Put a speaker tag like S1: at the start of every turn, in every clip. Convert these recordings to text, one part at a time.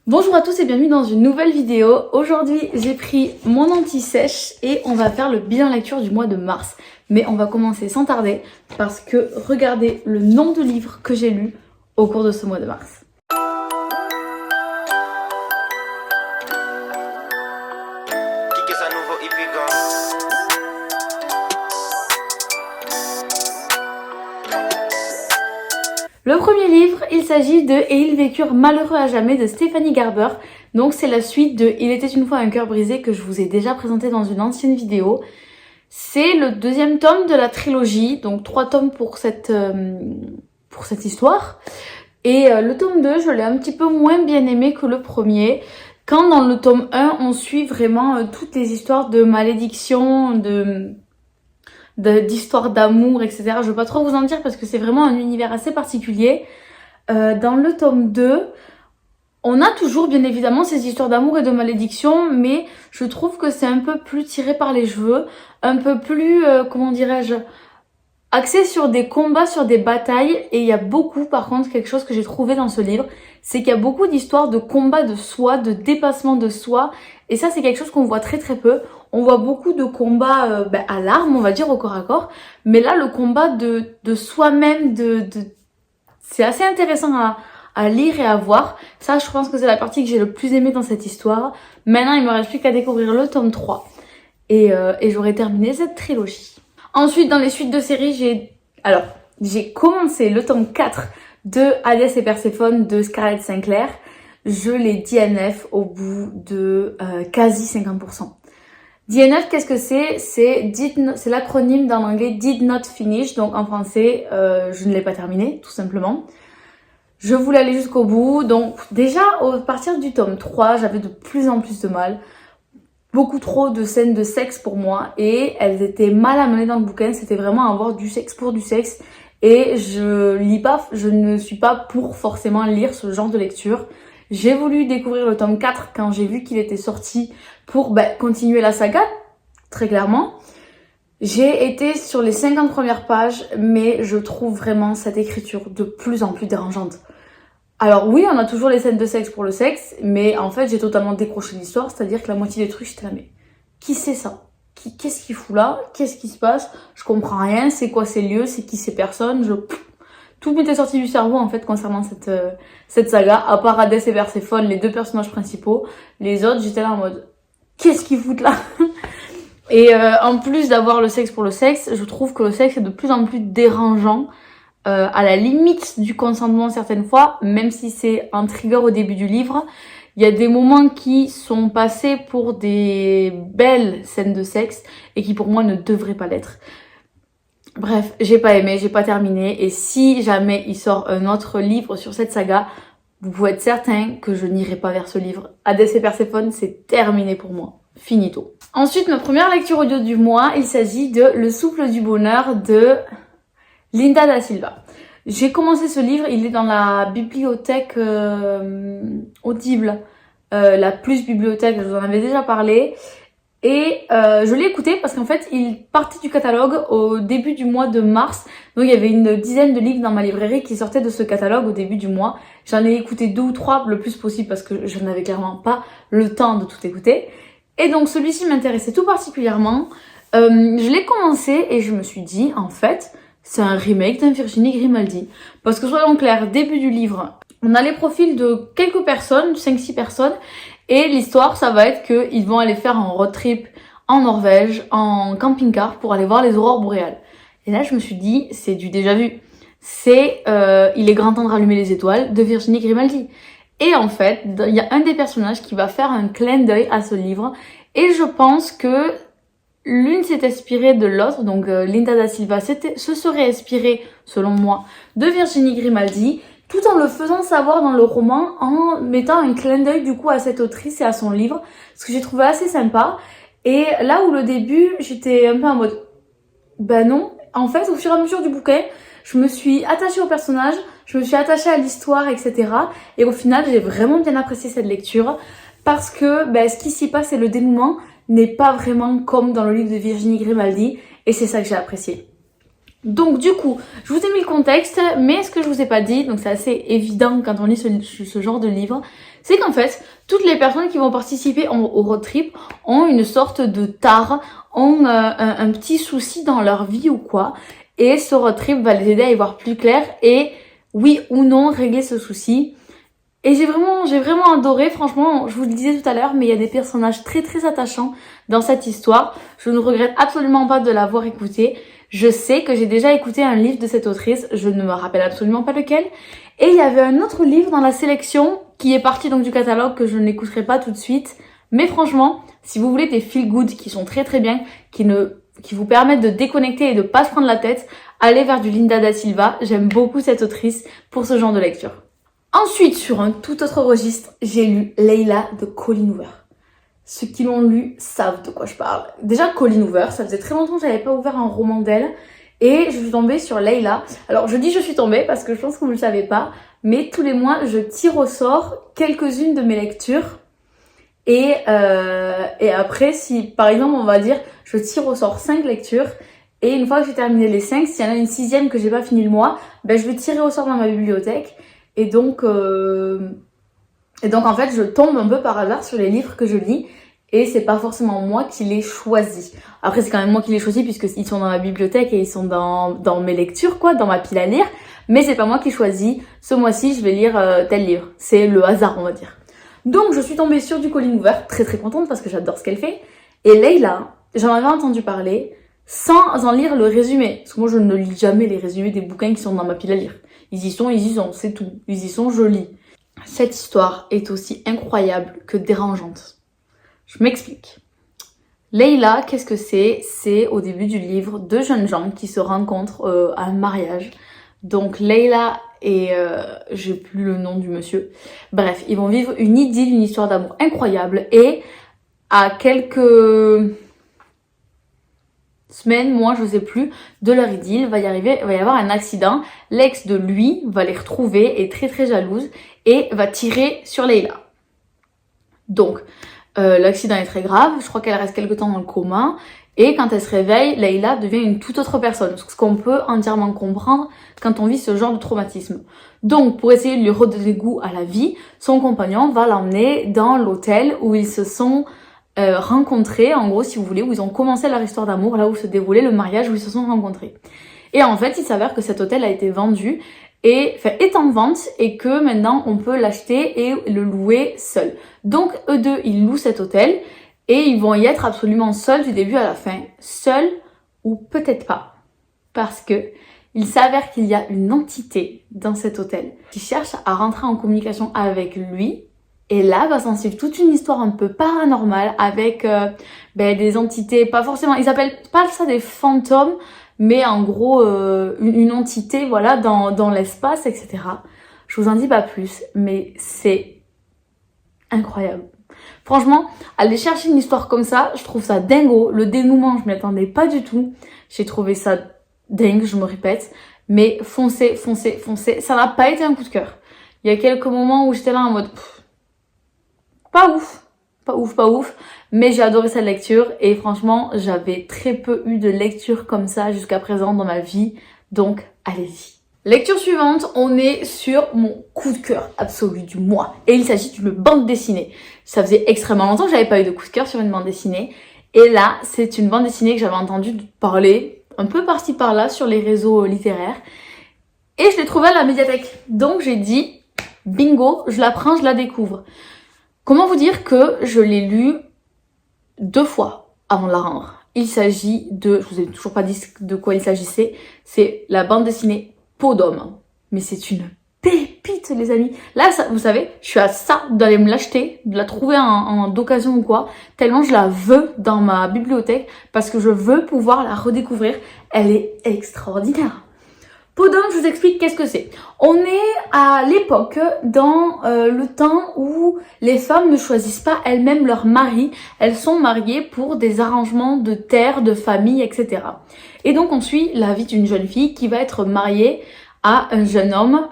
S1: Bonjour à tous et bienvenue dans une nouvelle vidéo. Aujourd'hui j'ai pris mon anti-sèche et on va faire le bilan lecture du mois de mars. Mais on va commencer sans tarder parce que regardez le nombre de livres que j'ai lus au cours de ce mois de mars. Le premier livre, il s'agit de Et ils vécurent malheureux à jamais de Stéphanie Garber. Donc c'est la suite de Il était une fois un cœur brisé que je vous ai déjà présenté dans une ancienne vidéo. C'est le deuxième tome de la trilogie, donc 3 tomes pour cette histoire. Et le tome 2, je l'ai un petit peu moins bien aimé que le premier. Quand dans le tome 1, on suit vraiment toutes les histoires de malédiction, d'histoires d'amour, etc. Je veux pas trop vous en dire parce que c'est vraiment un univers assez particulier. Dans le tome 2, on a toujours bien évidemment ces histoires d'amour et de malédiction, mais je trouve que c'est un peu plus tiré par les cheveux, un peu plus, comment dirais-je, axé sur des combats, sur des batailles. Et il y a beaucoup, par contre, quelque chose que j'ai trouvé dans ce livre, c'est qu'il y a beaucoup d'histoires de combats de soi, de dépassement de soi, et ça c'est quelque chose qu'on voit très très peu. On voit beaucoup de combats à l'arme, on va dire, au corps à corps, mais là le combat de soi-même, c'est assez intéressant à lire et à voir. Ça, je pense que c'est la partie que j'ai le plus aimée dans cette histoire. Maintenant, il me reste plus qu'à découvrir le tome 3 et j'aurai terminé cette trilogie. Ensuite, dans les suites de séries, j'ai commencé le tome 4 de Hadès et Perséphone de Scarlett Sinclair. Je l'ai DNF au bout de quasi 50%. DNF, qu'est-ce que c'est? C'est l'acronyme dans l'anglais Did Not Finish, donc en français, je ne l'ai pas terminé, tout simplement. Je voulais aller jusqu'au bout, donc déjà, à partir du tome 3, j'avais de plus en plus de mal. Beaucoup trop de scènes de sexe pour moi, et elles étaient mal amenées dans le bouquin, c'était vraiment avoir du sexe pour du sexe, et je ne suis pas pour forcément lire ce genre de lecture. J'ai voulu découvrir le tome 4 quand j'ai vu qu'il était sorti pour continuer la saga, très clairement. J'ai été sur les 50 premières pages, mais je trouve vraiment cette écriture de plus en plus dérangeante. Alors oui, on a toujours les scènes de sexe pour le sexe, mais en fait j'ai totalement décroché l'histoire, c'est-à-dire que la moitié des trucs, j'étais là, mais qui c'est ça? Qu'est-ce qu'il fout là? Qu'est-ce qui se passe? Je comprends rien, c'est quoi ces lieux? C'est qui ces personnes? Tout m'était sorti du cerveau en fait concernant cette saga, à part Hadès et Perséphone, les deux personnages principaux. Les autres, j'étais là en mode, qu'est-ce qu'ils foutent là? Et en plus d'avoir le sexe pour le sexe, je trouve que le sexe est de plus en plus dérangeant, à la limite du consentement certaines fois, même si c'est un trigger au début du livre. Il y a des moments qui sont passés pour des belles scènes de sexe et qui pour moi ne devraient pas l'être. Bref, j'ai pas aimé, j'ai pas terminé, et si jamais il sort un autre livre sur cette saga, vous pouvez être certain que je n'irai pas vers ce livre. Hadès et Perséphone, c'est terminé pour moi. Finito. Ensuite, ma première lecture audio du mois, il s'agit de Le souffle du bonheur de Linda da Silva. J'ai commencé ce livre, il est dans la bibliothèque Audible, la Plus bibliothèque, je vous en avais déjà parlé. Et je l'ai écouté parce qu'en fait, il partait du catalogue au début du mois de mars. Donc il y avait une dizaine de livres dans ma librairie qui sortaient de ce catalogue au début du mois. J'en ai écouté 2 ou 3 le plus possible parce que je n'avais clairement pas le temps de tout écouter. Et donc celui-ci m'intéressait tout particulièrement. Je l'ai commencé et je me suis dit, en fait, c'est un remake d'un Virginie Grimaldi. Parce que soyons clairs, début du livre, on a les profils de quelques personnes, 5-6 personnes. Et l'histoire, ça va être qu'ils vont aller faire un road trip en Norvège, en camping-car, pour aller voir les aurores boréales. Et là, je me suis dit, c'est du déjà vu. C'est Il est grand temps de rallumer les étoiles de Virginie Grimaldi. Et en fait, il y a un des personnages qui va faire un clin d'œil à ce livre. Et je pense que l'une s'est inspirée de l'autre. Donc Linda da Silva se serait inspirée, selon moi, de Virginie Grimaldi, tout en le faisant savoir dans le roman, en mettant un clin d'œil du coup à cette autrice et à son livre, ce que j'ai trouvé assez sympa. Et là où le début, j'étais un peu en mode, non, en fait au fur et à mesure du bouquin, je me suis attachée au personnage, je me suis attachée à l'histoire, etc. Et au final, j'ai vraiment bien apprécié cette lecture, parce que ce qui s'y passe et le dénouement n'est pas vraiment comme dans le livre de Virginie Grimaldi, et c'est ça que j'ai apprécié. Donc du coup, je vous ai mis le contexte, mais ce que je vous ai pas dit, donc c'est assez évident quand on lit ce genre de livre, c'est qu'en fait, toutes les personnes qui vont participer au road trip ont une sorte de tare, ont un petit souci dans leur vie ou quoi. Et ce road trip va les aider à y voir plus clair et oui ou non régler ce souci. Et j'ai vraiment adoré, franchement, je vous le disais tout à l'heure, mais il y a des personnages très très attachants dans cette histoire. Je ne regrette absolument pas de l'avoir écouté. Je sais que j'ai déjà écouté un livre de cette autrice, je ne me rappelle absolument pas lequel. Et il y avait un autre livre dans la sélection qui est parti donc du catalogue que je n'écouterai pas tout de suite. Mais franchement, si vous voulez des feel good qui sont très très bien, qui vous permettent de déconnecter et de pas se prendre la tête, allez vers du Linda da Silva. J'aime beaucoup cette autrice pour ce genre de lecture. Ensuite, sur un tout autre registre, j'ai lu Layla de Colleen Hoover. Ceux qui l'ont lu savent de quoi je parle. Déjà, Colleen Hoover, ça faisait très longtemps que j'avais pas ouvert un roman d'elle. Et je suis tombée sur Layla. Alors, je dis je suis tombée parce que je pense que vous ne le savez pas. Mais tous les mois, je tire au sort quelques-unes de mes lectures. Et après, si par exemple, on va dire, je tire au sort 5 lectures. Et une fois que j'ai terminé les 5, s'il y en a une 6e que j'ai pas fini le mois, ben, je vais tirer au sort dans ma bibliothèque. Et donc en fait, je tombe un peu par hasard sur les livres que je lis et c'est pas forcément moi qui les choisis. Après, c'est quand même moi qui les choisis puisqu'ils sont dans ma bibliothèque et ils sont dans mes lectures, quoi, dans ma pile à lire. Mais c'est pas moi qui choisis. Ce mois-ci, je vais lire tel livre. C'est le hasard, on va dire. Donc, je suis tombée sur du Colleen Hoover, très très contente parce que j'adore ce qu'elle fait. Et Layla, j'en avais entendu parler sans en lire le résumé. Parce que moi, je ne lis jamais les résumés des bouquins qui sont dans ma pile à lire. Ils y sont, c'est tout. Ils y sont, je lis. Cette histoire est aussi incroyable que dérangeante. Je m'explique. Layla, qu'est-ce que c'est? C'est au début du livre deux jeunes gens qui se rencontrent à un mariage. Donc Layla et j'ai plus le nom du monsieur. Bref, ils vont vivre une idylle, une histoire d'amour incroyable. Et à quelques semaines, mois, je sais plus, de leur idylle, il va y avoir un accident. L'ex de lui va les retrouver, est très très jalouse et va tirer sur Layla. Donc, l'accident est très grave, je crois qu'elle reste quelque temps dans le coma. Et quand elle se réveille, Layla devient une toute autre personne, ce qu'on peut entièrement comprendre quand on vit ce genre de traumatisme. Donc, pour essayer de lui redonner goût à la vie, son compagnon va l'emmener dans l'hôtel où ils se sont rencontrés, en gros, si vous voulez, où ils ont commencé leur histoire d'amour, là où se déroulait le mariage, où ils se sont rencontrés. Et en fait, il s'avère que cet hôtel a été vendu est en vente et que maintenant on peut l'acheter et le louer seul. Donc eux deux, ils louent cet hôtel et ils vont y être absolument seuls du début à la fin. Seuls ou peut-être pas. Parce que il s'avère qu'il y a une entité dans cet hôtel qui cherche à rentrer en communication avec lui. Et là va s'en suivre toute une histoire un peu paranormale avec des entités, pas forcément, ils appellent pas ça des fantômes, mais en gros une entité, voilà, dans l'espace, etc. Je vous en dis pas plus, mais c'est incroyable. Franchement, aller chercher une histoire comme ça, je trouve ça dingo. Le dénouement, je m'y attendais pas du tout. J'ai trouvé ça dingue, je me répète. Mais foncez, foncez, foncez. Ça n'a pas été un coup de cœur. Il y a quelques moments où j'étais là en mode... pas ouf. Pas ouf, pas ouf. Mais j'ai adoré cette lecture. Et franchement, j'avais très peu eu de lecture comme ça jusqu'à présent dans ma vie. Donc, allez-y. Lecture suivante, on est sur mon coup de cœur absolu du mois. Et il s'agit d'une bande dessinée. Ça faisait extrêmement longtemps que j'avais pas eu de coup de cœur sur une bande dessinée. Et là, c'est une bande dessinée que j'avais entendu parler un peu par-ci par-là sur les réseaux littéraires. Et je l'ai trouvée à la médiathèque. Donc j'ai dit, bingo, je la prends, je la découvre. Comment vous dire que je l'ai lu 2 fois avant de la rendre. Il s'agit de, je vous ai toujours pas dit de quoi il s'agissait, c'est la bande dessinée Peau d'homme. Mais c'est une pépite, les amis. Là, ça, vous savez, je suis à ça d'aller me l'acheter, de la trouver d'occasion ou quoi, tellement je la veux dans ma bibliothèque parce que je veux pouvoir la redécouvrir. Elle est extraordinaire. Peau d'homme, je vous explique qu'est-ce que c'est. On est à l'époque, dans le temps où les femmes ne choisissent pas elles-mêmes leur mari. Elles sont mariées pour des arrangements de terre, de famille, etc. Et donc on suit la vie d'une jeune fille qui va être mariée à un jeune homme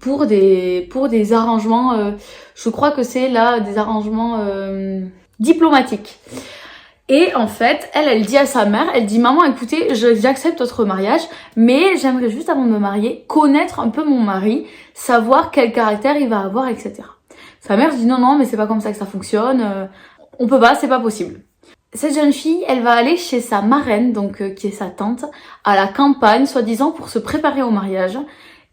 S1: pour des arrangements, je crois que c'est là des arrangements diplomatiques. Et en fait, elle dit à sa mère, elle dit maman écoutez, j'accepte votre mariage, mais j'aimerais juste avant de me marier, connaître un peu mon mari, savoir quel caractère il va avoir, etc. Sa mère dit non, mais c'est pas comme ça que ça fonctionne, on peut pas, c'est pas possible. Cette jeune fille, elle va aller chez sa marraine, donc qui est sa tante, à la campagne, soi-disant pour se préparer au mariage.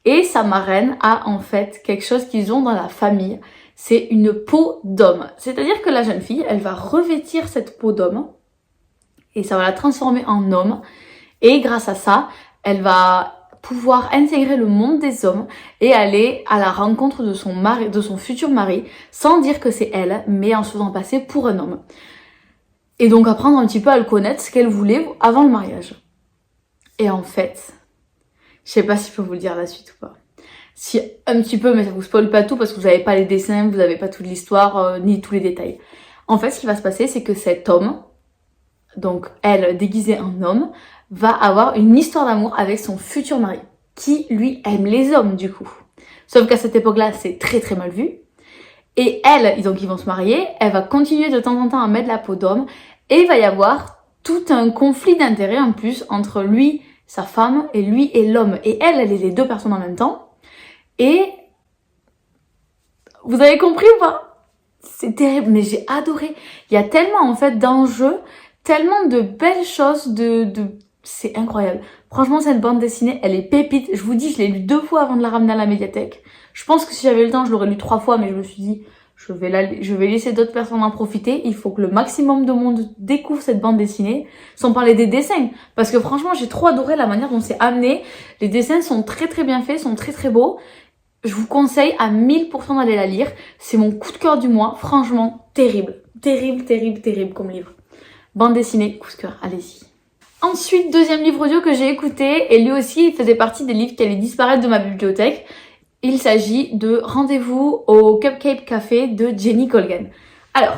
S1: Et sa marraine a en fait quelque chose qu'ils ont dans la famille, c'est une peau d'homme. C'est-à-dire que la jeune fille, elle va revêtir cette peau d'homme et ça va la transformer en homme. Et grâce à ça, elle va pouvoir intégrer le monde des hommes et aller à la rencontre de son mari, de son futur mari, sans dire que c'est elle, mais en se faisant passer pour un homme. Et donc apprendre un petit peu à le connaître, ce qu'elle voulait avant le mariage. Et en fait, je sais pas si je peux vous le dire la suite ou pas. Si, un petit peu, mais ça vous spoil pas tout parce que vous n'avez pas les dessins, vous n'avez pas toute l'histoire, ni tous les détails. En fait, ce qui va se passer, c'est que cet homme, donc elle déguisée en homme, va avoir une histoire d'amour avec son futur mari, qui lui aime les hommes du coup. Sauf qu'à cette époque-là, c'est très très mal vu. Et elle, donc ils vont se marier, elle va continuer de temps en temps à mettre la peau d'homme, et il va y avoir tout un conflit d'intérêts en plus entre lui, sa femme, et lui et l'homme. Et elle est les deux personnes en même temps. Et vous avez compris ou pas? C'est terrible, mais j'ai adoré. Il y a tellement en fait d'enjeux, tellement de belles choses, c'est incroyable. Franchement, cette bande dessinée, elle est pépite. Je vous dis, je l'ai lu 2 fois avant de la ramener à la médiathèque. Je pense que si j'avais le temps, je l'aurais lu 3 fois, mais je me suis dit, je vais laisser d'autres personnes en profiter. Il faut que le maximum de monde découvre cette bande dessinée, sans parler des dessins. Parce que franchement, j'ai trop adoré la manière dont c'est amené. Les dessins sont très très bien faits, sont très très beaux. Je vous conseille à 1000% d'aller la lire. C'est mon coup de cœur du mois. Franchement, terrible. Terrible, terrible, terrible comme livre. Bande dessinée, coup de cœur, allez-y. Ensuite, deuxième livre audio que j'ai écouté, et lui aussi, il faisait partie des livres qui allaient disparaître de ma bibliothèque. Il s'agit de Rendez-vous au Cupcake Café de Jenny Colgan. Alors,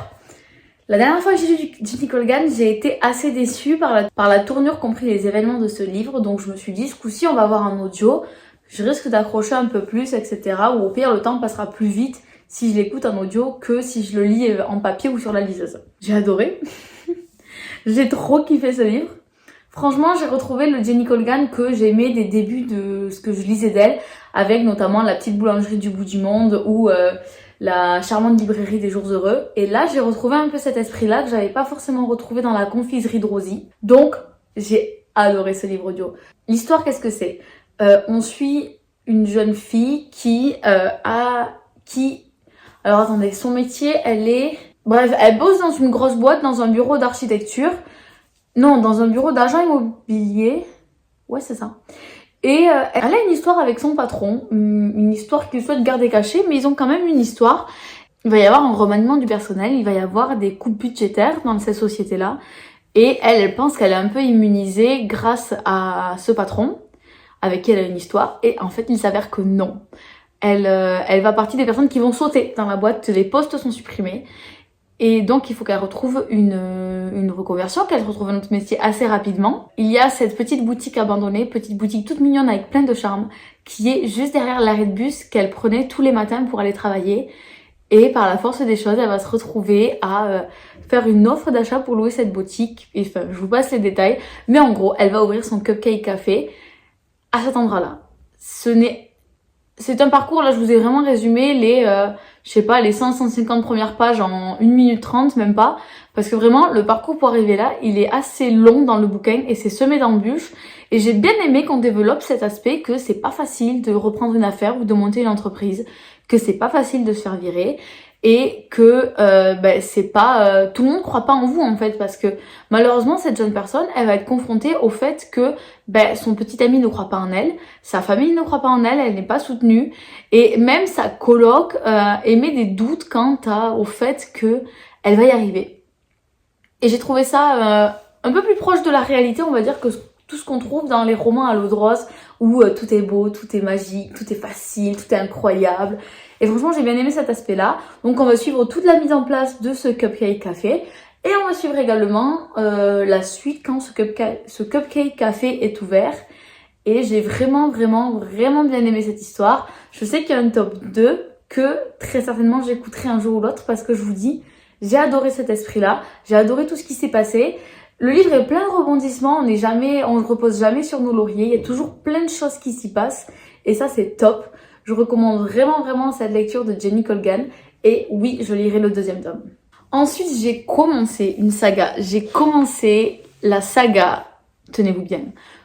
S1: la dernière fois que j'ai lu Jenny Colgan, j'ai été assez déçue par la tournure compris les événements de ce livre. Donc je me suis dit, ce coup-ci, on va avoir un audio. Je risque d'accrocher un peu plus, etc. Ou au pire, le temps passera plus vite si je l'écoute en audio que si je le lis en papier ou sur la liseuse. J'ai adoré. J'ai trop kiffé ce livre. Franchement, j'ai retrouvé le Jenny Colgan que j'aimais des débuts de ce que je lisais d'elle, avec notamment La petite boulangerie du bout du monde ou La charmante librairie des jours heureux. Et là, j'ai retrouvé un peu cet esprit-là que j'avais pas forcément retrouvé dans La confiserie de Rosie. Donc, j'ai adoré ce livre audio. L'histoire, qu'est-ce que c'est? On suit une jeune fille qui alors attendez, son métier, elle bosse dans une grosse boîte, dans un bureau d'architecture. Non, dans un bureau d'agent immobilier. Ouais, c'est ça. Et elle a une histoire avec son patron, une histoire qu'il souhaite garder cachée, mais ils ont quand même une histoire. Il va y avoir un remaniement du personnel, il va y avoir des coupes budgétaires dans cette société-là. Et elle pense qu'elle est un peu immunisée grâce à ce patron, avec qui elle a une histoire. Et en fait, il s'avère que non. Elle va partie des personnes qui vont sauter dans la boîte, les postes sont supprimés. Et donc, il faut qu'elle retrouve une reconversion, qu'elle retrouve un autre métier assez rapidement. Il y a cette petite boutique abandonnée, petite boutique toute mignonne avec plein de charme, qui est juste derrière l'arrêt de bus qu'elle prenait tous les matins pour aller travailler. Et par la force des choses, elle va se retrouver à faire une offre d'achat pour louer cette boutique. Et enfin, je vous passe les détails. Mais en gros, elle va ouvrir son Cupcake Café à cet endroit-là. C'est un parcours, là je vous ai vraiment résumé les 100-150 premières pages en 1 minute 30, même pas. Parce que vraiment, le parcours pour arriver là, il est assez long dans le bouquin et c'est semé d'embûches. Et j'ai bien aimé qu'on développe cet aspect que c'est pas facile de reprendre une affaire ou de monter une entreprise, que c'est pas facile de se faire virer et que c'est pas tout le monde croit pas en vous en fait, parce que malheureusement cette jeune personne, elle va être confrontée au fait que son petit ami ne croit pas en elle, sa famille ne croit pas en elle, elle n'est pas soutenue et même sa coloc émet des doutes quant au fait que elle va y arriver. Et j'ai trouvé ça un peu plus proche de la réalité, on va dire, que tout ce qu'on trouve dans les romans à l'eau de rose où tout est beau, tout est magique, tout est facile, tout est incroyable. Et franchement, j'ai bien aimé cet aspect-là. Donc on va suivre toute la mise en place de ce Cupcake Café. Et on va suivre également la suite quand ce Cupcake Café est ouvert. Et j'ai vraiment bien aimé cette histoire. Je sais qu'il y a un top 2 que très certainement j'écouterai un jour ou l'autre parce que je vous dis, J'ai adoré cet esprit-là, j'ai adoré tout ce qui s'est passé. Le livre est plein de rebondissements, on ne repose jamais sur nos lauriers, il y a toujours plein de choses qui s'y passent et ça c'est top. Je recommande vraiment cette lecture de Jenny Colgan et oui, je lirai le 2e tome. Ensuite, j'ai commencé une saga, j'ai commencé la saga, tenez-vous bien,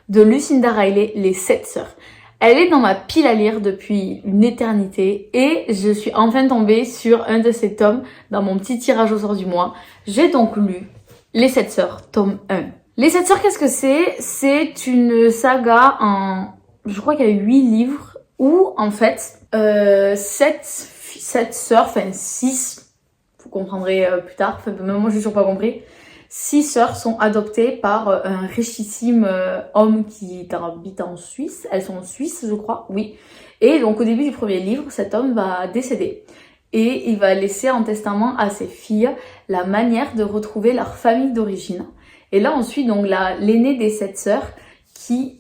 S1: de Lucinda Riley, Les 7 sœurs. Elle est dans ma pile à lire depuis une éternité et je suis enfin tombée sur un de ces tomes dans mon petit tirage au sort du mois. J'ai donc lu Les 7 sœurs, tome 1. Les 7 sœurs, qu'est-ce que c'est? C'est une saga je crois qu'il y a 8 livres où en fait 7 sœurs, enfin 6, vous comprendrez plus tard, enfin même moi j'ai toujours pas compris. 6 sœurs sont adoptées par un richissime homme qui habite en Suisse. Elles sont suisses, je crois, oui. Et donc au début du premier livre, cet homme va décéder. Et il va laisser en testament à ses filles la manière de retrouver leur famille d'origine. Et là on suit donc l'aînée des 7 sœurs qui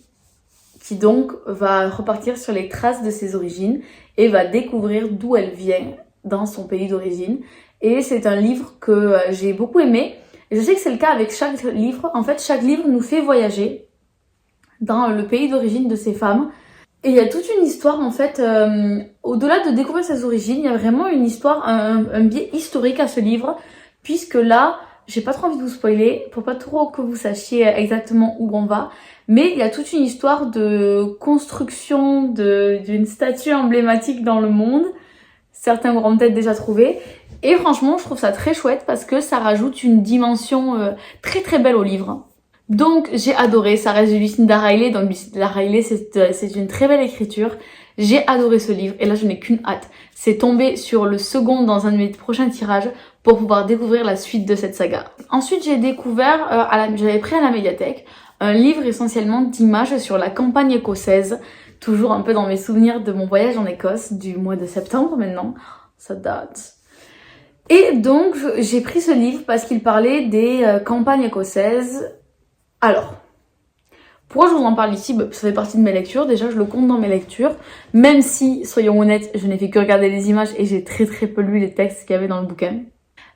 S1: donc va repartir sur les traces de ses origines et va découvrir d'où elle vient dans son pays d'origine. Et c'est un livre que j'ai beaucoup aimé. Et je sais que c'est le cas avec chaque livre. En fait, chaque livre nous fait voyager dans le pays d'origine de ces femmes. Et il y a toute une histoire, en fait, au-delà de découvrir ses origines, il y a vraiment une histoire, un biais historique à ce livre, puisque là, j'ai pas trop envie de vous spoiler, pour pas trop que vous sachiez exactement où on va, mais il y a toute une histoire de construction d'une statue emblématique dans le monde. Certains l'auront peut-être déjà trouvé. Et franchement, je trouve ça très chouette parce que ça rajoute une dimension très belle au livre. Donc j'ai adoré, ça reste de Lucinda Riley. Donc Lucinda Riley, c'est une très belle écriture. J'ai adoré ce livre et là je n'ai qu'une hâte. C'est tomber sur le second dans un de mes prochains tirages pour pouvoir découvrir la suite de cette saga. Ensuite j'ai découvert, j'avais pris à la médiathèque, un livre essentiellement d'images sur la campagne écossaise. Toujours un peu dans mes souvenirs de mon voyage en Écosse du mois de septembre maintenant. Ça date. Et donc, j'ai pris ce livre parce qu'il parlait des campagnes écossaises. Alors, pourquoi je vous en parle ici? Ça fait partie de mes lectures. Déjà, je le compte dans mes lectures. Même si, soyons honnêtes, je n'ai fait que regarder les images et j'ai très peu lu les textes qu'il y avait dans le bouquin.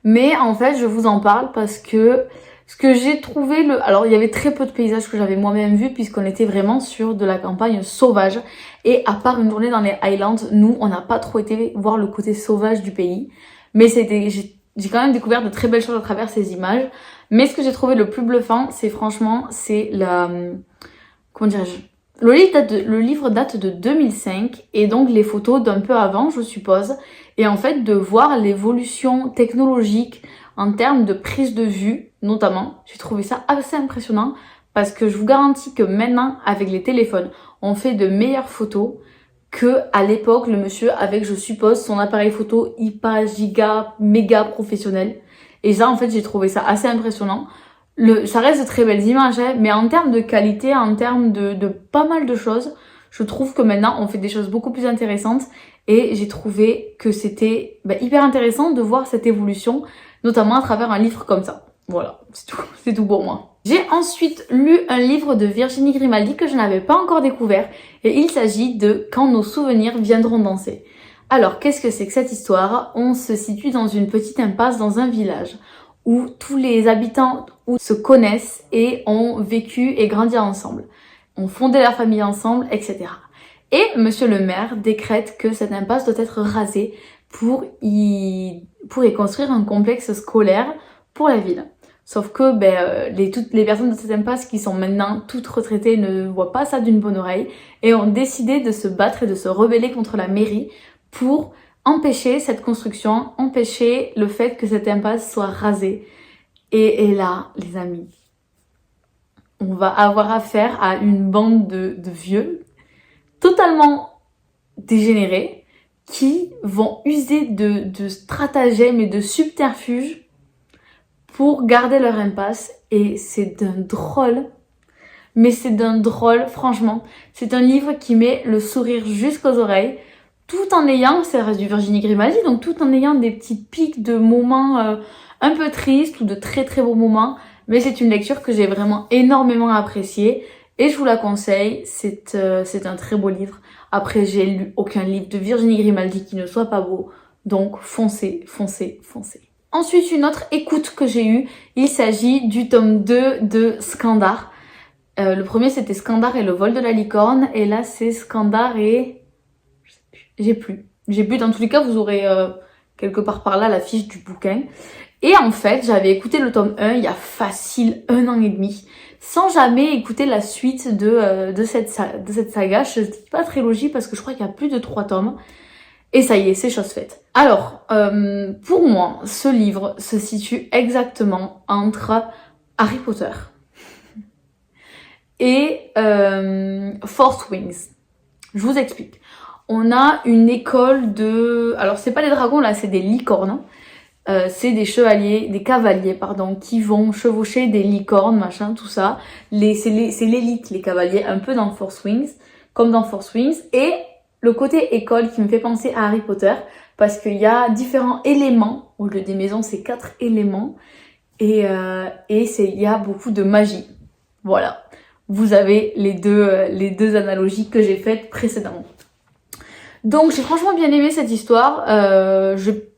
S1: Mais en fait, je vous en parle parce que ce que j'ai trouvé... Alors, il y avait très peu de paysages que j'avais moi-même vus puisqu'on était vraiment sur de la campagne sauvage. Et à part une journée dans les Highlands, nous, on n'a pas trop été voir le côté sauvage du pays. Mais j'ai quand même découvert de très belles choses à travers ces images. Mais ce que j'ai trouvé le plus bluffant, c'est comment dirais-je? Le livre date de 2005 et donc les photos d'un peu avant, je suppose. Et en fait, de voir l'évolution technologique en termes de prise de vue, notamment, j'ai trouvé ça assez impressionnant parce que je vous garantis que maintenant, avec les téléphones, on fait de meilleures photos que à l'époque, le monsieur avec, je suppose, son appareil photo hyper giga, méga professionnel. Et ça, en fait, j'ai trouvé ça assez impressionnant. Ça reste de très belles images, hein, mais en termes de qualité, en termes de pas mal de choses, je trouve que maintenant, on fait des choses beaucoup plus intéressantes. Et j'ai trouvé que c'était hyper intéressant de voir cette évolution, notamment à travers un livre comme ça. Voilà, c'est tout pour moi. J'ai ensuite lu un livre de Virginie Grimaldi que je n'avais pas encore découvert et il s'agit de Quand nos souvenirs viendront danser. Alors, qu'est-ce que c'est que cette histoire? On se situe dans une petite impasse dans un village où tous les habitants se connaissent et ont vécu et grandi ensemble, ont fondé leur famille ensemble, etc. Et monsieur le maire décrète que cette impasse doit être rasée pour y construire un complexe scolaire pour la ville. Sauf que toutes les personnes de cette impasse qui sont maintenant toutes retraitées ne voient pas ça d'une bonne oreille et ont décidé de se battre et de se rebeller contre la mairie pour empêcher cette construction, empêcher le fait que cette impasse soit rasée. Et là, les amis, on va avoir affaire à une bande de vieux totalement dégénérés qui vont user de stratagèmes et de subterfuges pour garder leur impasse. Et c'est d'un drôle, mais c'est d'un drôle, franchement. C'est un livre qui met le sourire jusqu'aux oreilles, tout en ayant, ça reste du Virginie Grimaldi, donc tout en ayant des petites piques de moments un peu tristes ou de très beaux moments. Mais c'est une lecture que j'ai vraiment énormément appréciée et je vous la conseille, c'est un très beau livre. Après, j'ai lu aucun livre de Virginie Grimaldi qui ne soit pas beau, donc foncez. Ensuite, une autre écoute que j'ai eue, il s'agit du tome 2 de Skandar. Le premier c'était Skandar et le vol de la licorne, et là c'est Skandar et... J'ai plus. Dans tous les cas, vous aurez quelque part par là la fiche du bouquin. Et en fait, j'avais écouté le tome 1 il y a facile 1 an et demi, sans jamais écouter la suite de cette saga. Je dis pas trilogie parce que je crois qu'il y a plus de 3 tomes. Et ça y est, c'est chose faite. Alors, pour moi, ce livre se situe exactement entre Harry Potter et Fourth Wings. Je vous explique. On a une école de... Alors, c'est pas des dragons, là, c'est des licornes. C'est des cavaliers, pardon, qui vont chevaucher des licornes, machin, tout ça. C'est l'élite, les cavaliers, un peu dans Fourth Wings, comme dans Fourth Wings. Et le côté école qui me fait penser à Harry Potter, parce qu'il y a différents éléments. Au lieu des maisons, c'est 4 éléments. Et il y a beaucoup de magie. Voilà. Vous avez les deux analogies que j'ai faites précédemment. Donc j'ai franchement bien aimé cette histoire.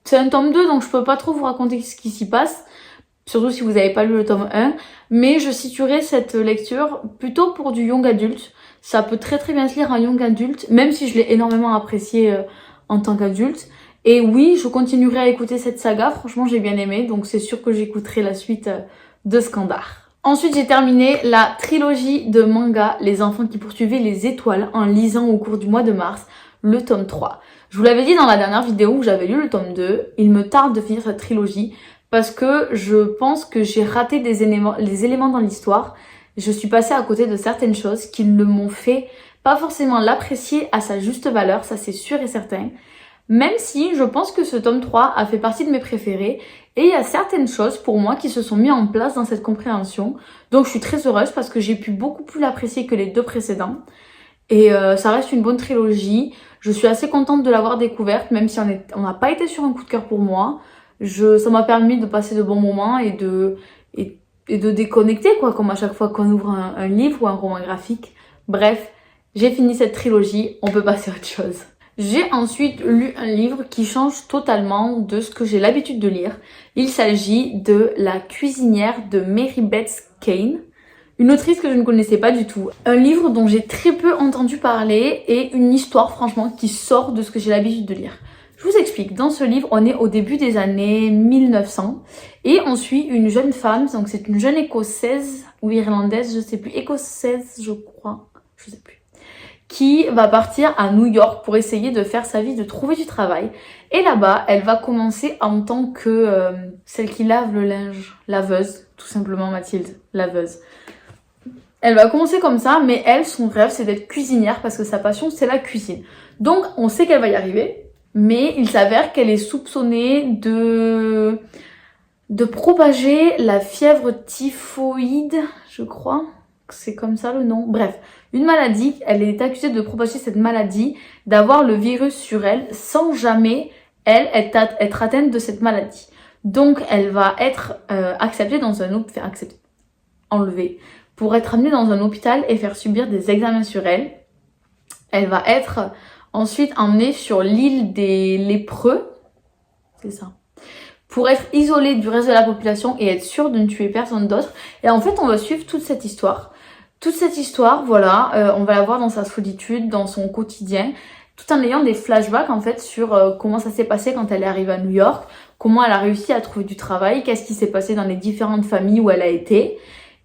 S1: C'est un tome 2, donc je peux pas trop vous raconter ce qui s'y passe, surtout si vous n'avez pas lu le tome 1, mais je situerai cette lecture plutôt pour du young adulte. Ça peut très très bien se lire en young adulte, même si je l'ai énormément apprécié en tant qu'adulte. Et oui, je continuerai à écouter cette saga, franchement j'ai bien aimé, donc c'est sûr que j'écouterai la suite de Skandar. Ensuite, j'ai terminé la trilogie de manga Les enfants qui poursuivaient les étoiles en lisant au cours du mois de mars le tome 3. Je vous l'avais dit dans la dernière vidéo où j'avais lu le tome 2, il me tarde de finir cette trilogie parce que je pense que j'ai raté les éléments dans l'histoire. Je suis passée à côté de certaines choses qui ne m'ont fait pas forcément l'apprécier à sa juste valeur, ça c'est sûr et certain. Même si je pense que ce tome 3 a fait partie de mes préférés et il y a certaines choses pour moi qui se sont mises en place dans cette compréhension. Donc je suis très heureuse parce que j'ai pu beaucoup plus l'apprécier que les 2 précédents. Et ça reste une bonne trilogie. Je suis assez contente de l'avoir découverte, même si on n'a pas été sur un coup de cœur pour moi. Ça m'a permis de passer de bons moments et de déconnecter, quoi, comme à chaque fois qu'on ouvre un livre ou un roman graphique. Bref, j'ai fini cette trilogie, on peut passer à autre chose. J'ai ensuite lu un livre qui change totalement de ce que j'ai l'habitude de lire. Il s'agit de La cuisinière de Mary Beth Kane. Une autrice que je ne connaissais pas du tout. Un livre dont j'ai très peu entendu parler et une histoire franchement qui sort de ce que j'ai l'habitude de lire. Je vous explique, dans ce livre, on est au début des années 1900 et on suit une jeune femme, donc c'est une jeune écossaise ou irlandaise, je sais plus, écossaise je crois, je sais plus, qui va partir à New York pour essayer de faire sa vie, de trouver du travail. Et là-bas, elle va commencer en tant que celle qui lave le linge, laveuse, tout simplement Mathilde, laveuse. Elle va commencer comme ça, mais elle, son rêve, c'est d'être cuisinière parce que sa passion, c'est la cuisine. Donc, on sait qu'elle va y arriver, mais il s'avère qu'elle est soupçonnée de propager la fièvre typhoïde, je crois. C'est comme ça le nom. Bref, une maladie, elle est accusée de propager cette maladie, d'avoir le virus sur elle, sans jamais, elle, être atteinte de cette maladie. Donc, elle va être acceptée dans un autre... Enfin, enlevée. Pour être amenée dans un hôpital et faire subir des examens sur elle. Elle va être ensuite emmenée sur l'île des lépreux, c'est ça, pour être isolée du reste de la population et être sûre de ne tuer personne d'autre. Et en fait, on va suivre toute cette histoire. Toute cette histoire, voilà, on va la voir dans sa solitude, dans son quotidien, tout en ayant des flashbacks en fait sur comment ça s'est passé quand elle est arrivée à New York, comment elle a réussi à trouver du travail, qu'est-ce qui s'est passé dans les différentes familles où elle a été.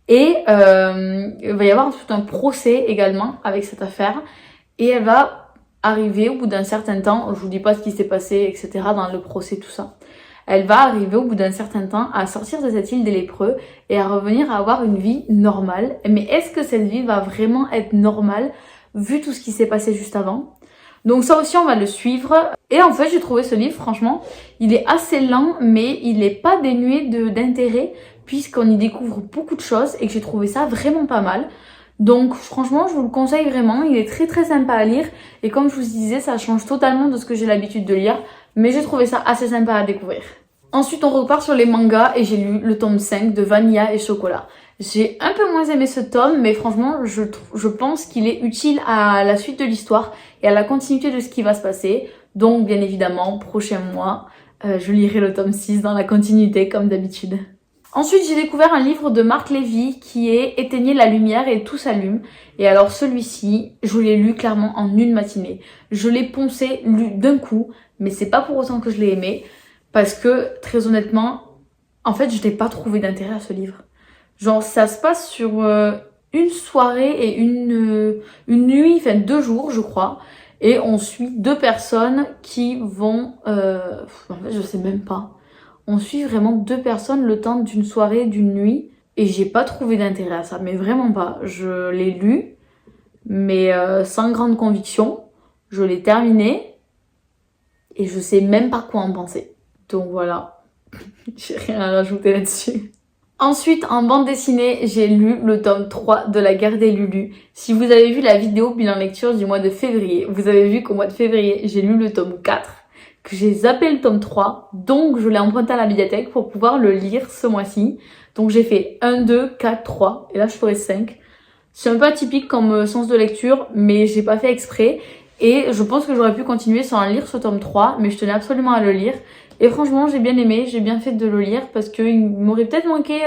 S1: Et il va y avoir tout un procès également avec cette affaire. Et elle va arriver au bout d'un certain temps, je vous dis pas ce qui s'est passé, etc. dans le procès, tout ça. Elle va arriver au bout d'un certain temps à sortir de cette île des lépreux et à revenir à avoir une vie normale. Mais est-ce que cette vie va vraiment être normale vu tout ce qui s'est passé juste avant? Donc ça aussi on va le suivre. Et en fait j'ai trouvé ce livre, franchement, il est assez lent mais il est pas dénué d'intérêt puisqu'on y découvre beaucoup de choses et que j'ai trouvé ça vraiment pas mal. Donc franchement je vous le conseille vraiment, il est très très sympa à lire et comme je vous disais ça change totalement de ce que j'ai l'habitude de lire, mais j'ai trouvé ça assez sympa à découvrir. Ensuite on repart sur les mangas et j'ai lu le tome 5 de Vanilla et Chocolat. J'ai un peu moins aimé ce tome mais franchement je pense qu'il est utile à la suite de l'histoire et à la continuité de ce qui va se passer. Donc bien évidemment prochain mois je lirai le tome 6 dans la continuité comme d'habitude. Ensuite, j'ai découvert un livre de Marc Lévy qui est Éteignez la lumière et tout s'allume. Et alors celui-ci, je l'ai lu clairement en une matinée. Je l'ai poncé, lu d'un coup, mais c'est pas pour autant que je l'ai aimé. Parce que, très honnêtement, en fait, je n'ai pas trouvé d'intérêt à ce livre. Genre, ça se passe sur une soirée et une nuit, enfin 2 jours, je crois. Et on suit 2 personnes qui vont... en fait, je sais même pas. On suit vraiment 2 personnes le temps d'une soirée, d'une nuit. Et j'ai pas trouvé d'intérêt à ça, mais vraiment pas. Je l'ai lu, mais sans grande conviction. Je l'ai terminé. Et je sais même pas quoi en penser. Donc voilà, j'ai rien à rajouter là-dessus. Ensuite, en bande dessinée, j'ai lu le tome 3 de La Guerre des Lulu. Si vous avez vu la vidéo bilan lecture du mois de février, vous avez vu qu'au mois de février, j'ai lu le tome 4, que j'ai zappé le tome 3, donc je l'ai emprunté à la médiathèque pour pouvoir le lire ce mois-ci. Donc j'ai fait 1, 2, 4, 3, et là je ferai 5. C'est un peu atypique comme sens de lecture, mais j'ai pas fait exprès. Et je pense que j'aurais pu continuer sans lire ce tome 3, mais je tenais absolument à le lire. Et franchement, j'ai bien aimé, j'ai bien fait de le lire parce qu'il m'aurait peut-être manqué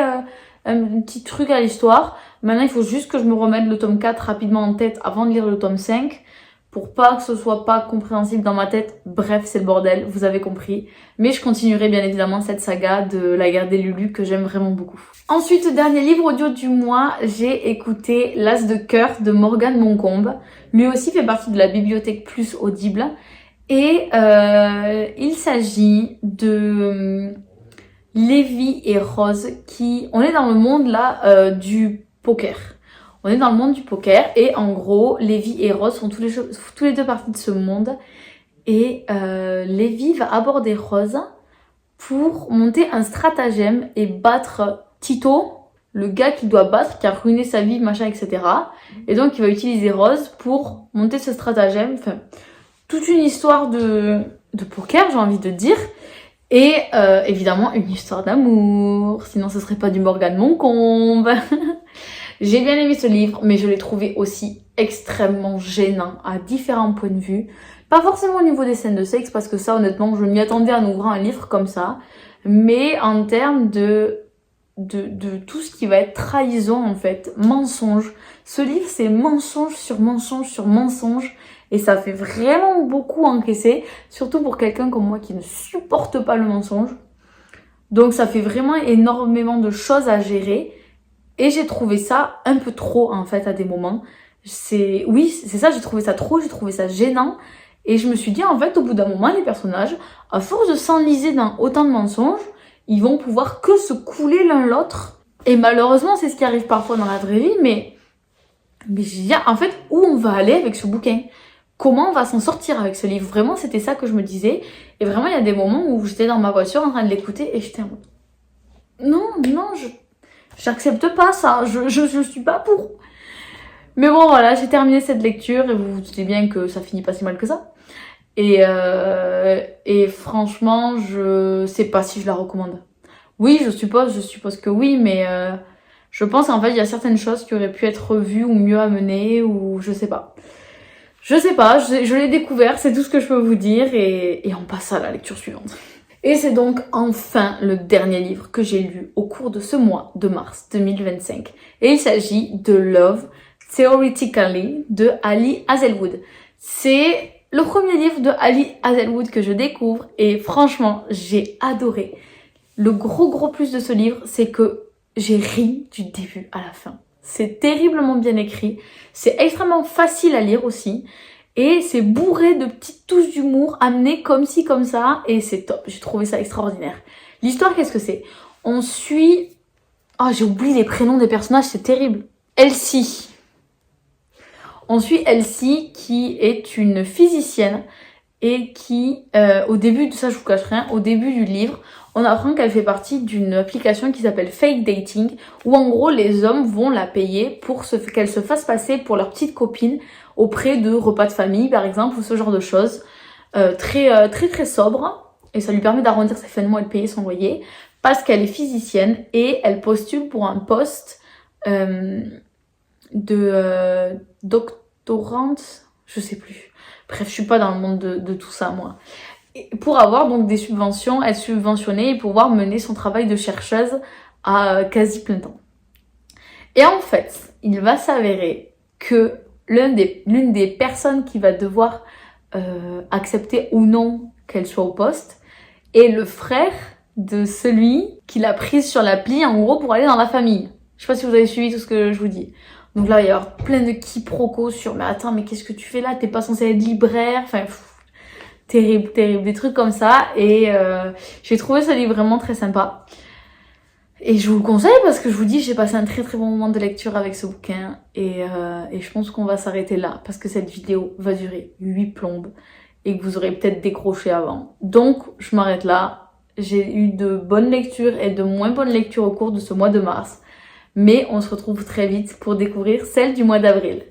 S1: un petit truc à l'histoire. Maintenant, il faut juste que je me remette le tome 4 rapidement en tête avant de lire le tome 5 pour pas que ce soit pas compréhensible dans ma tête. Bref, c'est le bordel, vous avez compris. Mais je continuerai bien évidemment cette saga de La Guerre des Lulu que j'aime vraiment beaucoup. Ensuite, dernier livre audio du mois, j'ai écouté L'As de cœur de Morgane Moncombe. Lui aussi fait partie de la bibliothèque plus audible. Et il s'agit de Lévi et Rose qui... On est dans le monde là du poker. On est dans le monde du poker et en gros, Lévi et Rose font tous les 2 parties de ce monde. Et Lévi va aborder Rose pour monter un stratagème et battre Tito, le gars qu'il doit battre, qui a ruiné sa vie, machin, etc. Et donc il va utiliser Rose pour monter ce stratagème. Enfin, toute une histoire de poker, j'ai envie de dire. Et évidemment, une histoire d'amour. Sinon, ce serait pas du Morgane Moncombe. J'ai bien aimé ce livre, mais je l'ai trouvé aussi extrêmement gênant à différents points de vue. Pas forcément au niveau des scènes de sexe, parce que ça, honnêtement, je m'y attendais en ouvrant un livre comme ça. Mais en termes de tout ce qui va être trahison, en fait, mensonge. Ce livre, c'est mensonge sur mensonge sur mensonge. Et ça fait vraiment beaucoup encaisser, surtout pour quelqu'un comme moi qui ne supporte pas le mensonge. Donc ça fait vraiment énormément de choses à gérer. Et j'ai trouvé ça un peu trop, en fait, à des moments. Oui, c'est ça, j'ai trouvé ça trop, j'ai trouvé ça gênant. Et je me suis dit, en fait, au bout d'un moment, les personnages, à force de s'enliser dans autant de mensonges, ils vont pouvoir que se couler l'un l'autre. Et malheureusement, c'est ce qui arrive parfois dans la vraie vie, mais je me dis, en fait, où on va aller avec ce bouquin? Comment on va s'en sortir avec ce livre? Vraiment, c'était ça que je me disais. Et vraiment, il y a des moments où j'étais dans ma voiture en train de l'écouter et j'étais en mode, non, j'accepte pas ça, je suis pas pour. Mais bon, voilà, j'ai terminé cette lecture et vous vous doutez bien que ça finit pas si mal que ça. Et franchement, je sais pas si je la recommande. Oui, je suppose que oui, mais je pense en fait il y a certaines choses qui auraient pu être revues ou mieux amenées ou je sais pas. Je l'ai découvert, c'est tout ce que je peux vous dire et on passe à la lecture suivante. Et c'est donc enfin le dernier livre que j'ai lu au cours de ce mois de mars 2025. Et il s'agit de Love Theoretically de Ali Hazelwood. C'est le premier livre de Ali Hazelwood que je découvre et franchement, j'ai adoré. Le gros plus de ce livre, c'est que j'ai ri du début à la fin. C'est terriblement bien écrit, c'est extrêmement facile à lire aussi, et c'est bourré de petites touches d'humour amenées comme ci, comme ça, et c'est top, j'ai trouvé ça extraordinaire. L'histoire, qu'est-ce que c'est? On suit... Oh, j'ai oublié les prénoms des personnages, c'est terrible. Elsie. On suit Elsie, qui est une physicienne, et qui, au début de ça, je vous cache rien, au début du livre, on apprend qu'elle fait partie d'une application qui s'appelle Fake Dating, où en gros les hommes vont la payer pour qu'elle se fasse passer pour leur petite copine auprès de repas de famille par exemple, ou ce genre de choses. Très sobre, et ça lui permet d'arrondir ses fins de mois et de payer son loyer, parce qu'elle est physicienne et elle postule pour un poste de doctorante, je sais plus. Bref, je suis pas dans le monde de tout ça moi. pour avoir donc des subventions, être subventionnée et pouvoir mener son travail de chercheuse à quasi plein temps. Et en fait, il va s'avérer que l'une des personnes qui va devoir accepter ou non qu'elle soit au poste est le frère de celui qui l'a prise sur l'appli, en gros, pour aller dans la famille. Je sais pas si vous avez suivi tout ce que je vous dis. Donc là, il va y avoir plein de quiproquos sur « Mais attends, mais qu'est-ce que tu fais là? T'es pas censé être libraire ?» Enfin, terrible, terrible. Des trucs comme ça. Et j'ai trouvé ce livre vraiment très sympa. Et je vous le conseille parce que je vous dis, j'ai passé un très très bon moment de lecture avec ce bouquin. Et je pense qu'on va s'arrêter là parce que cette vidéo va durer 8 plombes et que vous aurez peut-être décroché avant. Donc, je m'arrête là. J'ai eu de bonnes lectures et de moins bonnes lectures au cours de ce mois de mars. Mais on se retrouve très vite pour découvrir celle du mois d'avril.